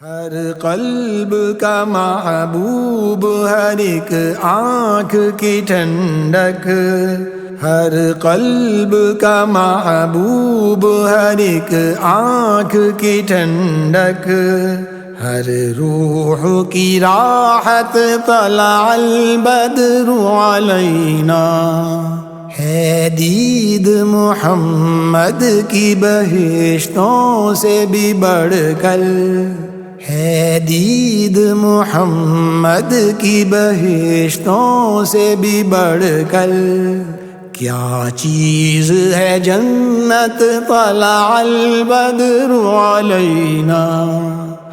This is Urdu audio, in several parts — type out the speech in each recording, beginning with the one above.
ہر قلب کا محبوب، ہر ایک آنکھ کی ٹھنڈک، ہر قلب کا محبوب، ہر ایک آنکھ کی ٹھنڈک، ہر روح کی راحت طلع البدر علینا، ہے دید محمد کی بہشتوں سے بھی بڑھ کر، ہے دید محمد کی بہشتوں سے بھی بڑھ کر، کیا چیز ہے جنت طلع البدر علینا،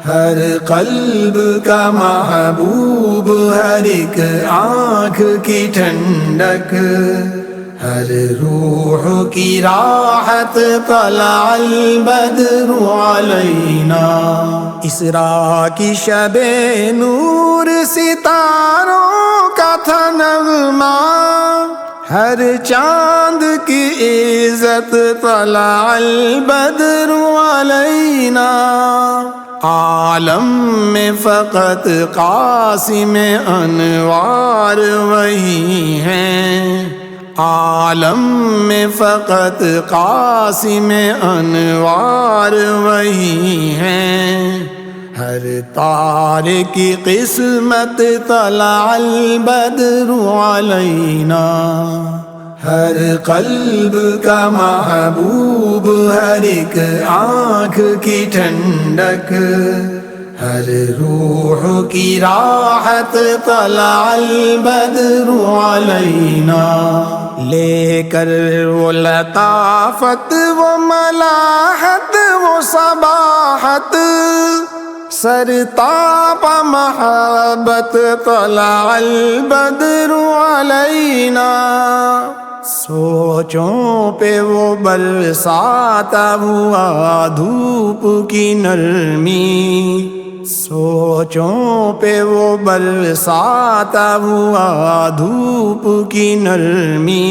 ہر قلب کا محبوب، ہر ایک آنکھ کی ٹھنڈک، ہر روح کی راحت طلع البدر علینا، اسراء کی شب نور ستاروں کا تھا نغمہ، ہر چاند کی عزت طلع البدر علینا، عالم میں فقط قاسم انوار وہی ہیں، عالم میں فقط قاسم انوار وہی ہیں، ہر تارے کی قسمت طلع البدر علینا، ہر قلب کا محبوب، ہر ایک آنکھ کی ٹھنڈک، ہر روح کی راحت طلع البدر علینا، لے کر وہ لطافت، وہ ملاحت، وہ صباحت، سرتاپ محبت طلع البدر علینا، سوچوں پہ وہ برساتا ہوا دھوپ کی نرمی، سوچوں پہ وہ برساتا ہوا دھوپ کی نرمی،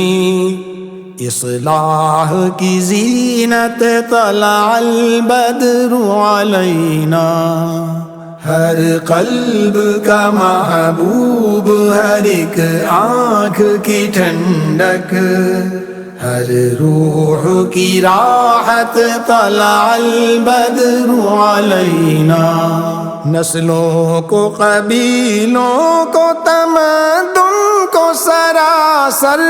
اصلاح کی زینت طلع البدر علینا، ہر قلب کا محبوب، ہر ایک آنکھ کی ٹھنڈک، ہر روح کی راحت طلع البدر علینا، نسلوں کو، قبیلوں کو، تمدن کو سراسر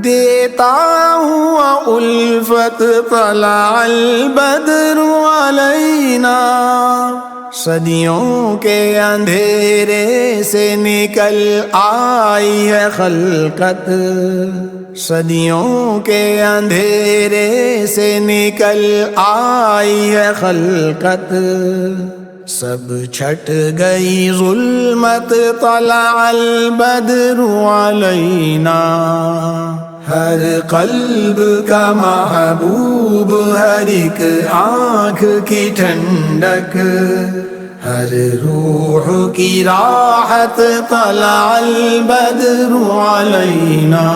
دیتا ہوا الفت طلع البدر علینا، صدیوں کے اندھیرے سے نکل آئی ہے خلقت، صدیوں کے اندھیرے سے نکل آئی ہے خلقت، سب چھٹ گئی ظلمت طلع البدر علینا، ہر قلب کا محبوب، ہر ایک آنکھ کی ٹھنڈک، ہر روح کی راحت طلع البدر علینا،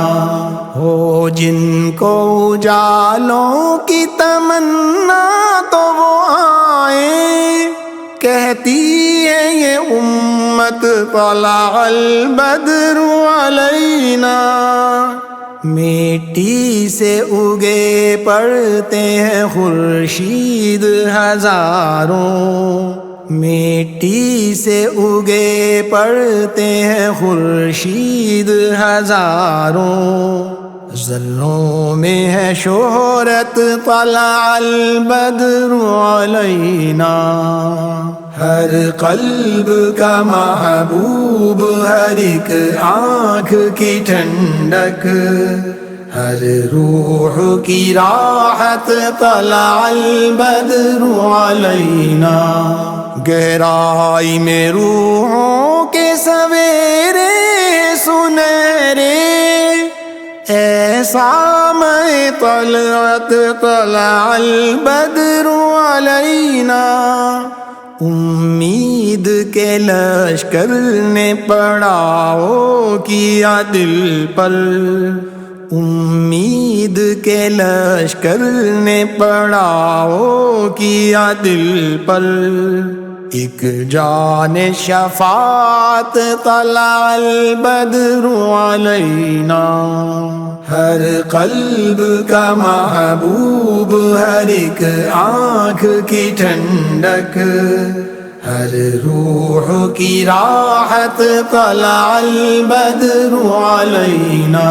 ہو جن کو اجالوں کی تمنا تو وہ آئیں، کہتی ہے یہ امت طلع البدر علینا، مٹی سے اگے پڑتے ہیں خورشید ہزاروں، مٹی سے اگے پڑتے ہیں خورشید ہزاروں، ذروں میں ہے شہرت طلع البدر علینا، ہر قلب کا محبوب، ہر ایک آنکھ کی ٹھنڈک، ہر روح کی راحت طلع البدر علینا، گہرائی میں روحوں کے سویرے سنہرے، ایسا میں طلعت طلع البدر علینا، امید کے لشکر نے پڑاؤ کیا دل پر، امید کے لشکر نے پڑاؤ کیا دل پر، ایک جان شفاعت طلع البدر علینا، ہر قلب کا محبوب، ہر ایک آنکھ کی ٹھنڈک، ہر روح کی راحت طلع البدر علینا۔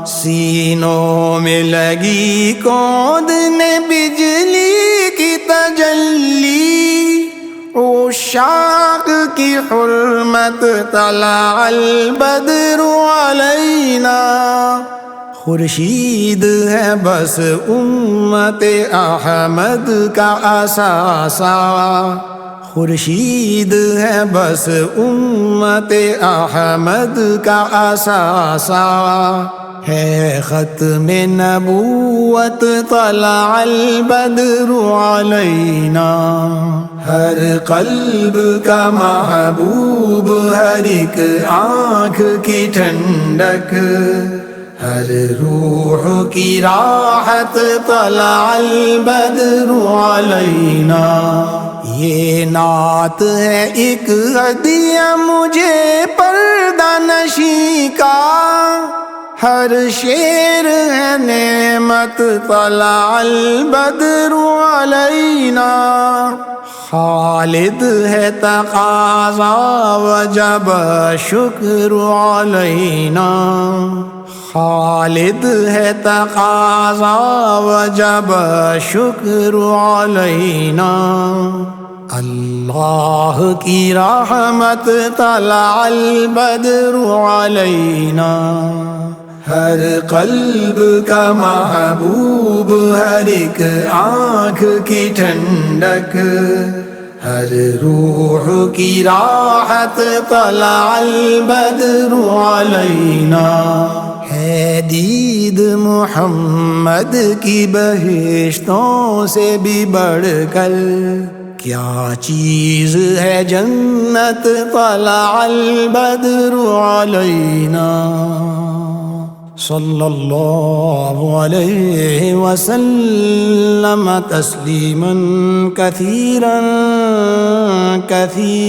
سینوں میں لگی کودنے بجلی کی تجلی، عشاق کی حرمت طلع البدر علینا۔ خورشید ہے بس امت احمد کا اثاثہ، خورشید ہے بس امت احمد کا اثاثہ، ہے ختم نبوت طلع البدر علینا۔ ہر قلب کا محبوب، ہر ایک آنکھ کی ٹھنڈک، ہر روح کی راحت طلع البدر علینا۔ یہ نعت ہے ایک ہدیہ مجھے پردہ نشیں کا، ہر شعر ہے نعمت طلع البدر علینا۔ خالد ہے تقاضا وجب شکر علینا، خالد ہے تقاضا وجب شکر علینا۔ اللہ کی رحمت طلع البدر علینا، ہر قلب کا محبوب، ہر ایک آنکھ کی ٹھنڈک، ہر روح کی راحت طلع البدر علینا۔ ہے دید محمد کی بہشتوں سے بھی بڑھ کر، کیا چیز ہے جنت طلع البدر علینا۔ صلی اللہ علیہ وسلم تسلیما کثیرا کثیرا۔